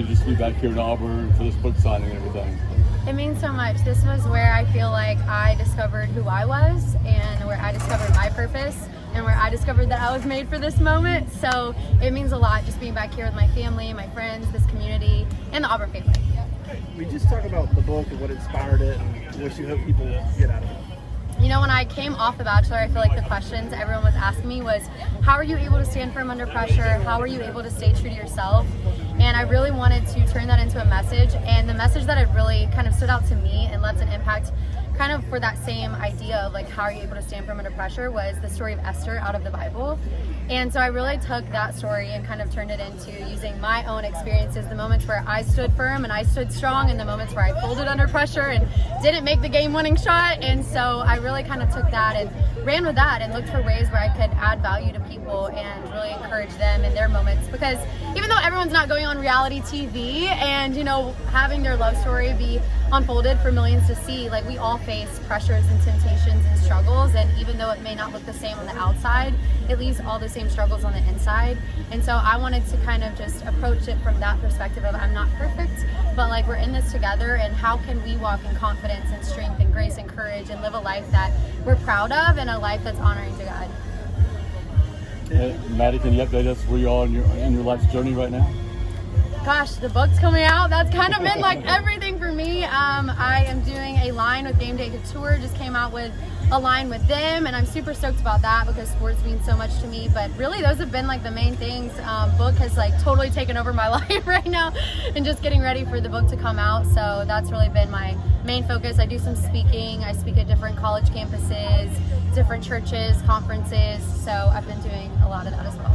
you just to be back here in Auburn for this book signing and everything? It means so much. This was where I feel like I discovered who I was and where I discovered my purpose and where I discovered that I was made for this moment. So it means a lot just being back here with my family, my friends, this community, and the Auburn family. We just talk about the book and what inspired it and what you hope people get out of it. You know, when I came off The Bachelor, I feel like the questions everyone was asking me was, how are you able to stand firm under pressure? How are you able to stay true to yourself? And I really wanted to turn that into a message. And the message that had really kind of stood out to me and left an impact kind of for that same idea of like, how are you able to stand firm under pressure, was the story of Esther out of the Bible. And so I really took that story and kind of turned it into using my own experiences, the moments where I stood firm and I stood strong, and the moments where I folded under pressure and didn't make the game-winning shot. And so I really kind of took that and ran with that and looked for ways where I could add value to people and really encourage them in their moments. Because even though everyone's not going on reality TV and, you know, having their love story be unfolded for millions to see, like, we all face pressures and temptations and struggles, and even though it may not look the same on the outside, it leaves all the same struggles on the inside. And so I wanted to kind of just approach it from that perspective of, I'm not perfect, but like, we're in this together, and how can we walk in confidence and strength and grace and courage and live a life that we're proud of and a life that's honoring to God. Maddie, can you update us where you are in your life's journey right now? Gosh, the book's coming out. That's kind of been like everything for me. I am doing a line with Game Day Couture, just came out with a line with them, and I'm super stoked about that because sports means so much to me. But really, those have been like the main things. Book has like totally taken over my life right now, and just getting ready for the book to come out. So that's really been my main focus. I do some speaking. I speak at different college campuses, different churches, conferences. So I've been doing a lot of that as well.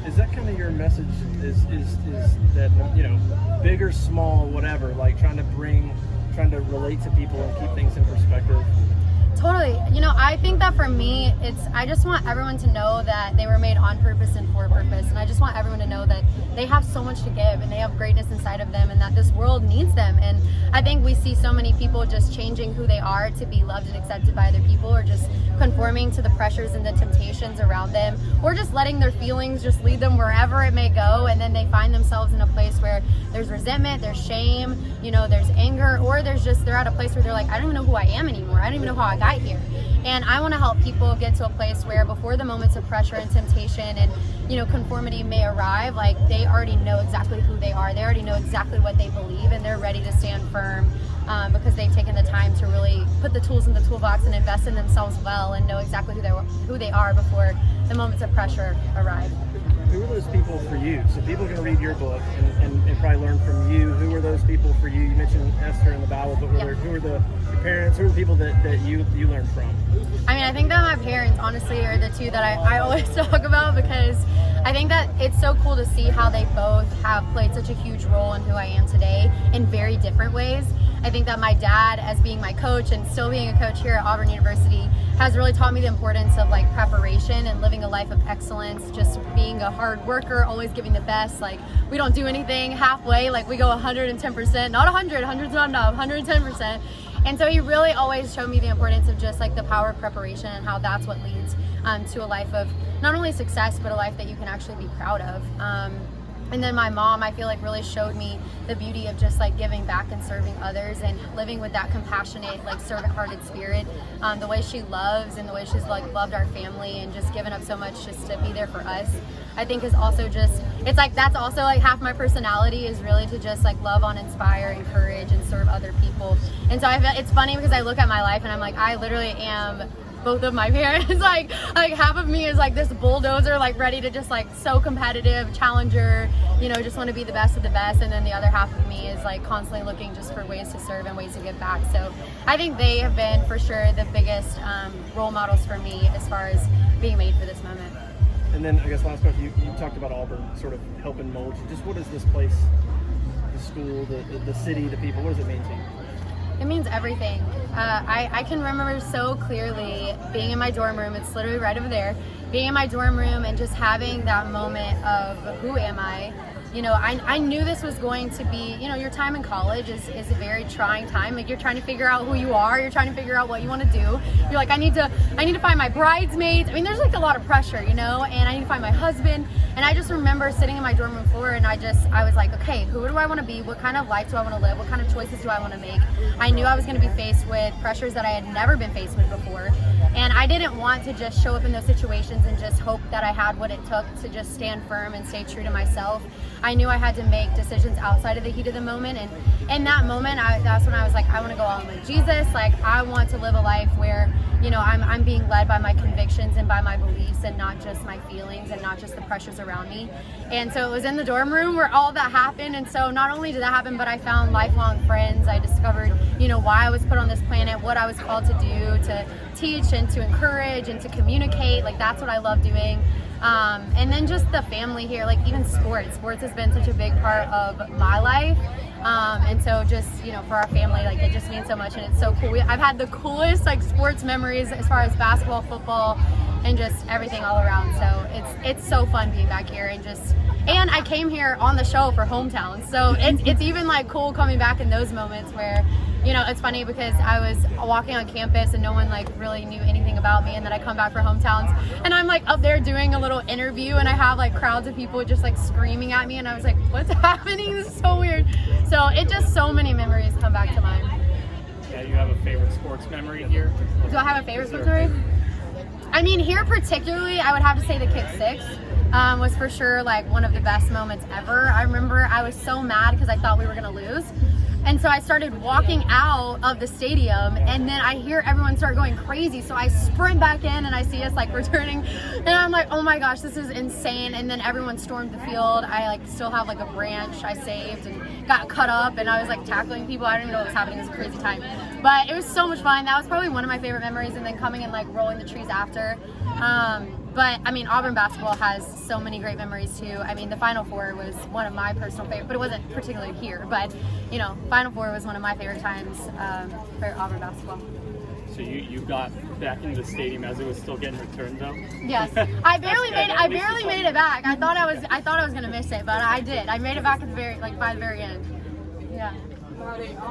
Is that kind of your message? Is that, you know, big or small, whatever, like trying to relate to people and keep things in perspective? Totally. You know, I think that for me, I just want everyone to know that they were made on purpose and for purpose. And I just want everyone to know that they have so much to give and they have greatness inside of them, and that this world needs them. And I think we see so many people just changing who they are to be loved and accepted by other people, or just conforming to the pressures and the temptations around them, or just letting their feelings just lead them wherever it may go. And then they find themselves in a place where there's resentment, there's shame, you know, there's anger, or they're at a place where they're like, I don't even know who I am anymore. I don't even know how I got here. And I want to help people get to a place where before the moments of pressure and temptation and, you know, conformity may arrive, like, they already know exactly who they are. They already know exactly what they believe, and they're ready to stand firm because they've taken the time to really put the tools in the toolbox and invest in themselves well, and know exactly who they are before the moments of pressure arrive. Who are those people for you? So people can read your book and probably learn from you. Who are those people for you? You mentioned Esther in the Bible, but who are your parents? Who are the people that you learn from? I mean, I think that my parents, honestly, are the two that I always talk about, because I think that it's so cool to see how they both have played such a huge role in who I am today in very different ways. I think that my dad, as being my coach and still being a coach here at Auburn University, has really taught me the importance of like preparation and living a life of excellence, just being a hard worker, always giving the best. Like, we don't do anything halfway, like we go 110%, not 100, 100's not enough, 110%. And so he really always showed me the importance of just like the power of preparation, and how that's what leads to a life of not only success, but a life that you can actually be proud of. And then my mom, I feel like, really showed me the beauty of just like giving back and serving others and living with that compassionate, like servant-hearted spirit. The way she loves and the way she's like loved our family and just given up so much just to be there for us, I think is also just, it's like, that's also like half my personality, is really to just like love on, inspire, encourage, and serve other people. And so I feel it's funny because I look at my life and I'm like, I literally am both of my parents. like half of me is like this bulldozer, like ready to just like so competitive, challenger, you know, just want to be the best of the best. And then the other half of me is like constantly looking just for ways to serve and ways to give back. So I think they have been for sure the biggest role models for me as far as being made for this moment. And then I guess last question, you talked about Auburn sort of helping mold you. Just what is this place, the school, the city, the people, what does it mean to you? It means everything. I can remember so clearly being in my dorm room, it's literally right over there, being in my dorm room and just having that moment of who am I? you know, I knew this was going to be, you know, your time in college is a very trying time. Like, you're trying to figure out who you are. You're trying to figure out what you want to do. You're like, I need to find my bridesmaids. I mean, there's like a lot of pressure, you know, and I need to find my husband. And I just remember sitting in my dorm room floor, and I was like, okay, who do I want to be? What kind of life do I want to live? What kind of choices do I want to make? I knew I was going to be faced with pressures that I had never been faced with before. And I didn't want to just show up in those situations and just hope that I had what it took to just stand firm and stay true to myself. I knew I had to make decisions outside of the heat of the moment. And in that moment, that's when I was like, I want to go all in with Jesus. Like, I want to live a life where, you know, I'm being led by my convictions and by my beliefs and not just my feelings and not just the pressures around me. And so it was in the dorm room where all that happened. And so not only did that happen, but I found lifelong friends. I discovered, you know, why I was put on this planet, what I was called to do, to teach and to encourage and to communicate. Like, that's what I love doing. And then just the family here, like even sports has been such a big part of my life. And so just, you know, for our family, like, it just means so much, and it's so cool. I've had the coolest like sports memories as far as basketball, football, and just everything all around. So it's so fun being back here, and I came here on the show for Hometown. So it's even like cool coming back in those moments where, you know, it's funny because I was walking on campus and no one like really knew anything about me, and then I come back for Hometowns and I'm like up there doing a little interview, and I have like crowds of people just like screaming at me, and I was like, what's happening? This is so weird. So it just, so many memories come back to mind. Yeah, you have a favorite sports memory here? Do I have a favorite sports memory? I mean, here particularly, I would have to say the kick six was for sure like one of the best moments ever. I remember I was so mad because I thought we were gonna lose. And so I started walking out of the stadium, and then I hear everyone start going crazy. So I sprint back in, and I see us like returning, and I'm like, oh my gosh, this is insane. And then everyone stormed the field. I like still have like a branch I saved and got cut up, and I was like tackling people. I don't even know what was happening. It was a crazy time, but it was so much fun. That was probably one of my favorite memories. And then coming and like rolling the trees after. But I mean, Auburn basketball has so many great memories too. I mean, the Final Four was one of my personal favorite, but it wasn't particularly here. But you know, Final Four was one of my favorite times for Auburn basketball. So you got back into the stadium as it was still getting returned, though. Yes, I barely made it back. I thought I was gonna miss it, but I did. I made it back at the by the very end. Yeah.